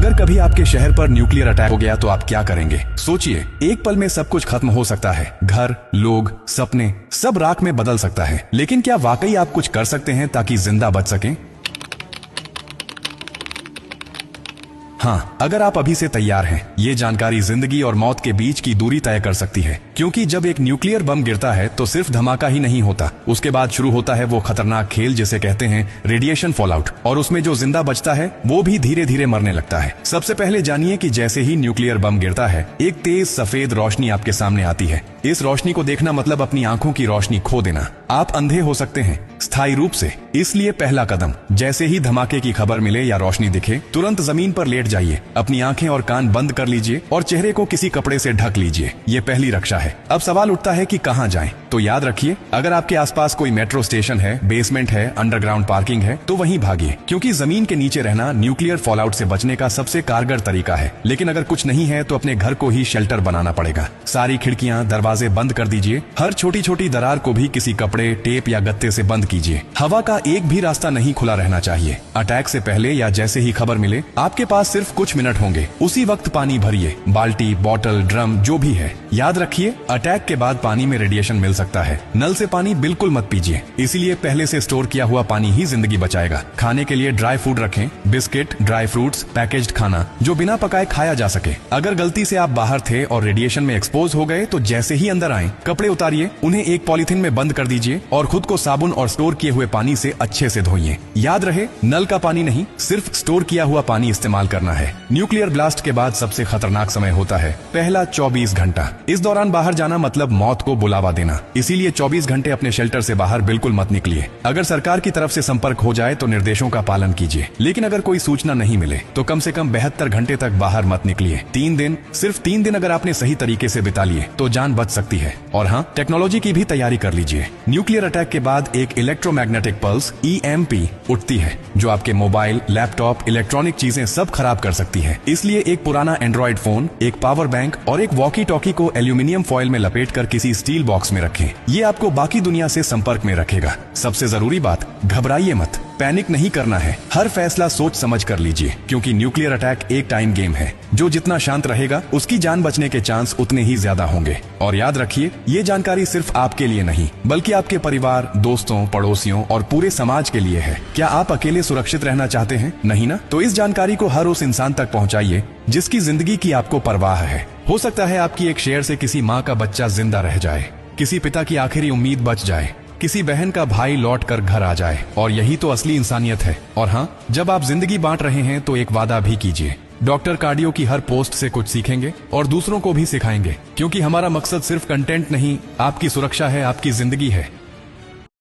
अगर कभी आपके शहर पर न्यूक्लियर अटैक हो गया तो आप क्या करेंगे? सोचिए, एक पल में सब कुछ खत्म हो सकता है। घर, लोग, सपने, सब राख में बदल सकता है। लेकिन क्या वाकई आप कुछ कर सकते हैं ताकि जिंदा बच सकें? हाँ, अगर आप अभी से तैयार हैं, ये जानकारी जिंदगी और मौत के बीच की दूरी तय कर सकती है। क्योंकि जब एक न्यूक्लियर बम गिरता है तो सिर्फ धमाका ही नहीं होता, उसके बाद शुरू होता है वो खतरनाक खेल जिसे कहते हैं रेडिएशन फॉलआउट। और उसमें जो जिंदा बचता है वो भी धीरे धीरे मरने लगता है। सबसे पहले जानिए कि जैसे ही न्यूक्लियर बम गिरता है, एक तेज सफेद रोशनी आपके सामने आती है। इस रोशनी को देखना मतलब अपनी आंखों की रोशनी खो देना। आप अंधे हो सकते हैं स्थायी रूप से। इसलिए पहला कदम, जैसे ही धमाके की खबर मिले या रोशनी दिखे, तुरंत जमीन पर लेट जाइए, अपनी आंखें और कान बंद कर लीजिए और चेहरे को किसी कपड़े से ढक लीजिए। ये पहली रक्षा है। अब सवाल उठता है कि कहां जाएं? तो याद रखिए, अगर आपके आसपास कोई मेट्रो स्टेशन है, बेसमेंट है, अंडरग्राउंड पार्किंग है, तो वहीं भागिए, क्योंकि जमीन के नीचे रहना न्यूक्लियर फॉलआउट से बचने का सबसे कारगर तरीका है। लेकिन अगर कुछ नहीं है तो अपने घर को ही शेल्टर बनाना पड़ेगा। सारी खिड़कियां, दरवाजे बंद कर दीजिए। हर छोटी छोटी दरार को भी किसी कपड़े, टेप या गत्ते से बंद कीजिए। हवा का एक भी रास्ता नहीं खुला रहना चाहिए। अटैक से पहले या जैसे ही खबर मिले, आपके पास सिर्फ कुछ मिनट होंगे। उसी वक्त पानी भरिए, बाल्टी, बोतल, ड्रम, जो भी है। याद रखिए, अटैक के बाद पानी में रेडिएशन मिल सकता है। नल से पानी बिल्कुल मत पीजिए, इसीलिए पहले से स्टोर किया हुआ पानी ही जिंदगी बचाएगा। खाने के लिए ड्राई फूड रखें, बिस्किट, ड्राई फ्रूट्स, पैकेज्ड खाना जो बिना पकाए खाया जा सके। अगर गलती से आप बाहर थे और रेडिएशन में एक्सपोज हो गए तो जैसे ही अंदर आए, कपड़े उतारिए, उन्हें एक पॉलिथीन में बंद कर दीजिए और खुद को साबुन और स्टोर किए हुए पानी से अच्छे से धोइए। याद रहे, नल का पानी नहीं, सिर्फ स्टोर किया हुआ पानी इस्तेमाल करना है। न्यूक्लियर ब्लास्ट के बाद सबसे खतरनाक समय होता है पहला 24 घंटा। इस दौरान बाहर जाना मतलब मौत को बुलावा देना। इसीलिए 24 घंटे अपने शेल्टर से बाहर बिल्कुल मत निकलिए। अगर सरकार की तरफ से संपर्क हो जाए तो निर्देशों का पालन कीजिए, लेकिन अगर कोई सूचना नहीं मिले तो कम से कम 72 घंटे तक बाहर मत निकलिए। 3 दिन, सिर्फ 3 दिन अगर आपने सही तरीके से बिता लिए तो जान बच सकती है। और हाँ, टेक्नोलॉजी की भी तैयारी कर लीजिए। न्यूक्लियर अटैक के बाद एक इलेक्ट्रोमैग्नेटिक पल्स EMP उठती है, जो आपके मोबाइल, लैपटॉप, इलेक्ट्रॉनिक चीजें सब खराब कर सकती है। इसलिए एक पुराना एंड्रॉइड फोन, एक पावर बैंक और एक वॉकी टॉकी को एल्यूमिनियम फॉइल में लपेटकर किसी स्टील बॉक्स में रखें। ये आपको बाकी दुनिया से संपर्क में रखेगा। सबसे जरूरी बात, घबराइए मत, पैनिक नहीं करना है। हर फैसला सोच समझ कर लीजिए, क्योंकि न्यूक्लियर अटैक एक टाइम गेम है। जो जितना शांत रहेगा, उसकी जान बचने के चांस उतने ही ज्यादा होंगे। और याद रखिए, ये जानकारी सिर्फ आपके लिए नहीं, बल्कि आपके परिवार, दोस्तों, पड़ोसियों और पूरे समाज के लिए है। क्या आप अकेले सुरक्षित रहना चाहते हैं? नहीं ना? तो इस जानकारी को हर उस इंसान तक पहुंचाइए जिसकी जिंदगी की आपको परवाह है। हो सकता है आपकी एक शेयर से किसी माँ का बच्चा जिंदा रह जाए, किसी पिता की आखिरी उम्मीद बच जाए, किसी बहन का भाई लौट कर घर आ जाए। और यही तो असली इंसानियत है। और हाँ, जब आप जिंदगी बांट रहे हैं तो एक वादा भी कीजिए। डॉक्टर कार्डियो की हर पोस्ट से कुछ सीखेंगे और दूसरों को भी सिखाएंगे, क्योंकि हमारा मकसद सिर्फ कंटेंट नहीं, आपकी सुरक्षा है, आपकी जिंदगी है।